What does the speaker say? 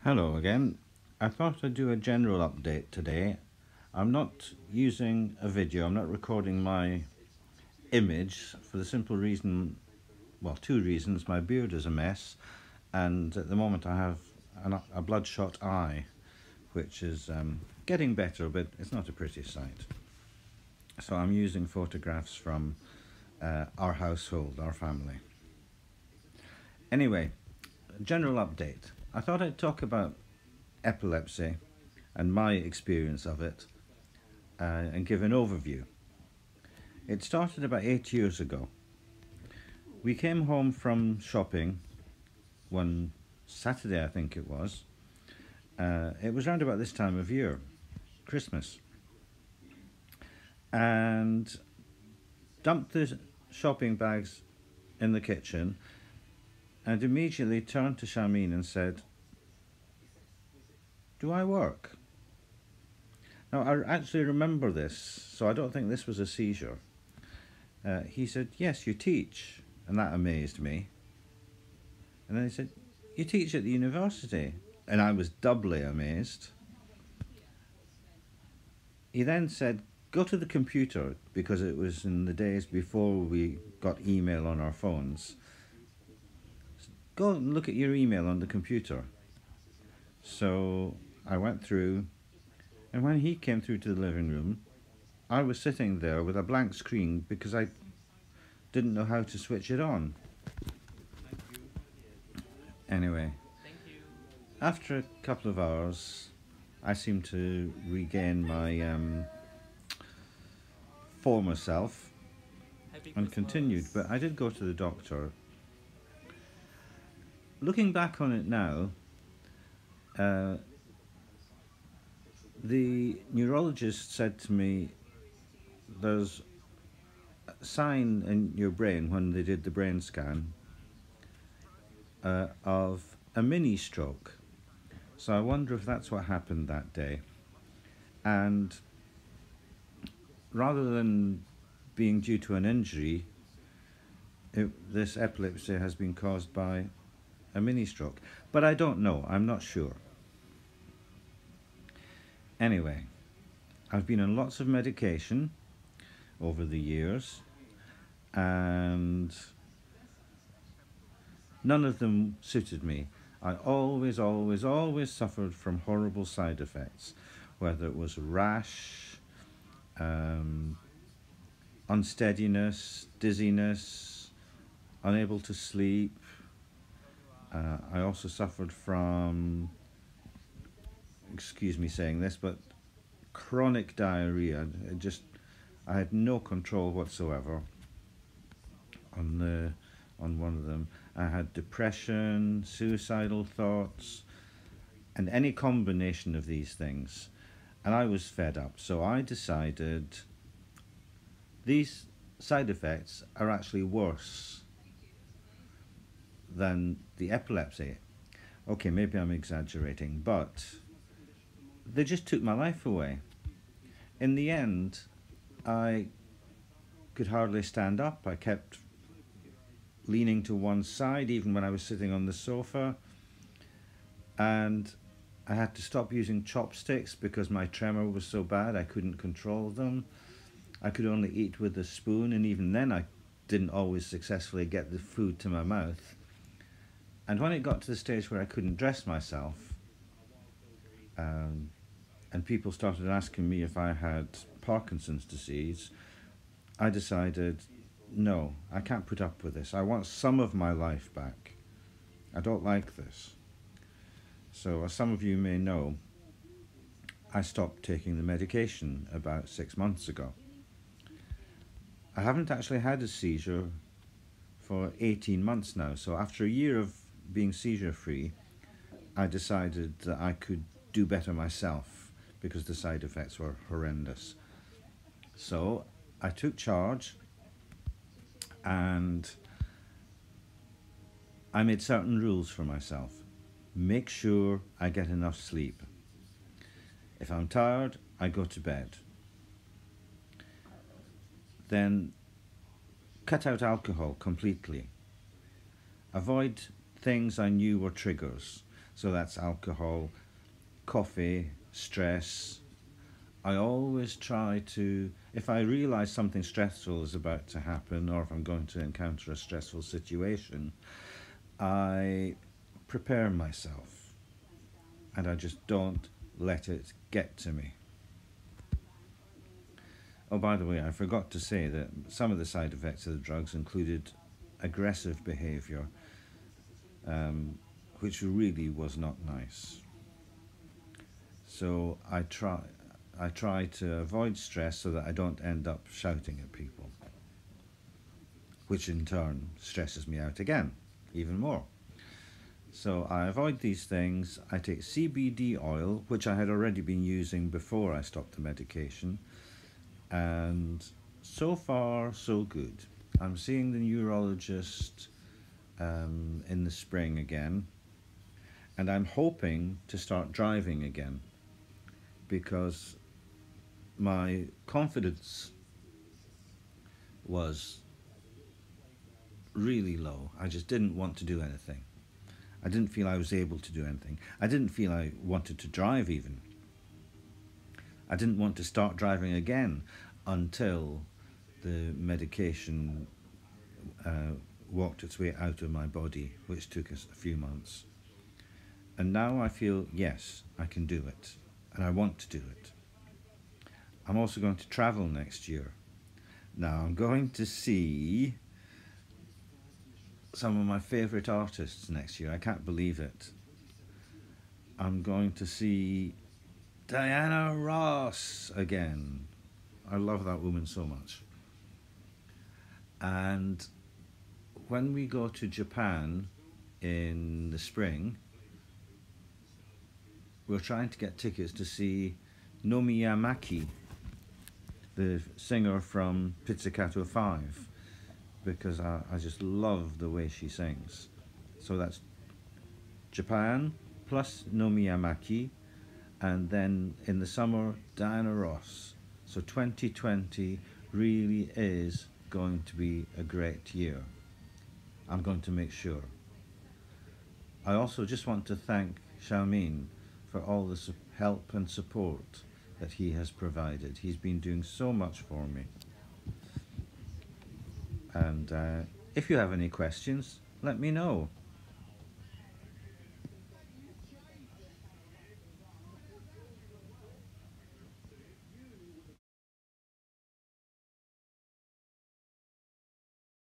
Hello again. I thought I'd do a general update today. I'm not using a video, I'm not recording my image for the simple reason, well, two reasons. My beard is a mess, and at the moment I have a bloodshot eye, which is getting better, but it's not a pretty sight. So I'm using photographs from our household, our family. Anyway, general update. I thought I'd talk about epilepsy and my experience of it and give an overview. It started about 8 years ago. We came home from shopping one Saturday, I think it was. It was around about this time of year, Christmas, and dumped the shopping bags in the kitchen and immediately turned to Shamin and said, "Do I work?" Now, I actually remember this, so I don't think this was a seizure. He said, "Yes, you teach," and that amazed me. And then he said, "You teach at the university," and I was doubly amazed. He then said, "Go to the computer," because it was in the days before we got email on our phones. "Go and look at your email on the computer." So I went through, and when he came through to the living room, I was sitting there with a blank screen because I didn't know how to switch it on. Anyway, after a couple of hours, I seemed to regain my former self and continued, but I did go to the doctor. Looking back on it now, the neurologist said to me, there's a sign in your brain when they did the brain scan of a mini stroke. So I wonder if that's what happened that day. And rather than being due to an injury, this epilepsy has been caused by a mini stroke. But I don't know, I'm not sure. Anyway, I've been on lots of medication over the years, and none of them suited me. I always suffered from horrible side effects, whether it was rash, unsteadiness, dizziness, unable to sleep. I also suffered from, excuse me saying this, but chronic diarrhea. I had no control whatsoever on one of them. I had depression, suicidal thoughts, and any combination of these things. And I was fed up, so I decided these side effects are actually worse than the epilepsy. Okay, maybe I'm exaggerating, but they just took my life away. In the end, I could hardly stand up. I kept leaning to one side even when I was sitting on the sofa, and I had to stop using chopsticks because my tremor was so bad I couldn't control them. I could only eat with a spoon, and even then I didn't always successfully get the food to my mouth. And when it got to the stage where I couldn't dress myself, and people started asking me if I had Parkinson's disease, I decided, no, I can't put up with this. I want some of my life back. I don't like this. So, as some of you may know, I stopped taking the medication about 6 months ago. I haven't actually had a seizure for 18 months now, so after a year of being seizure-free, I decided that I could do better myself because the side effects were horrendous. So I took charge and I made certain rules for myself. Make sure I get enough sleep. If I'm tired, I go to bed. Then cut out alcohol completely. Avoid things I knew were triggers. So that's alcohol, coffee, stress. I always try to, if I realize something stressful is about to happen or if I'm going to encounter a stressful situation, I prepare myself and I just don't let it get to me. Oh, by the way, I forgot to say that some of the side effects of the drugs included aggressive behavior, which really was not nice. So I try to avoid stress so that I don't end up shouting at people, which in turn stresses me out again, even more. So I avoid these things. I take CBD oil, which I had already been using before I stopped the medication, and so far so good. I'm seeing the neurologist in the spring again, and I'm hoping to start driving again because my confidence was really low. I just didn't want to do anything. I didn't feel I was able to do anything. I didn't feel I wanted to drive even. I didn't want to start driving again until the medication walked its way out of my body, which took us a few months. And now I feel, yes, I can do it, and I want to do it. I'm also going to travel next year. Now I'm going to see some of my favourite artists next year. I can't believe it. I'm going to see Diana Ross again. I love that woman so much. And when we go to Japan in the spring, we're trying to get tickets to see Nomiyamaki, the singer from Pizzicato 5, because I just love the way she sings. So that's Japan plus Nomiyamaki, and then in the summer, Diana Ross. So 2020 really is going to be a great year. I'm going to make sure. I also just want to thank Xiaomin for all the help and support that he has provided. He's been doing so much for me. And if you have any questions, let me know.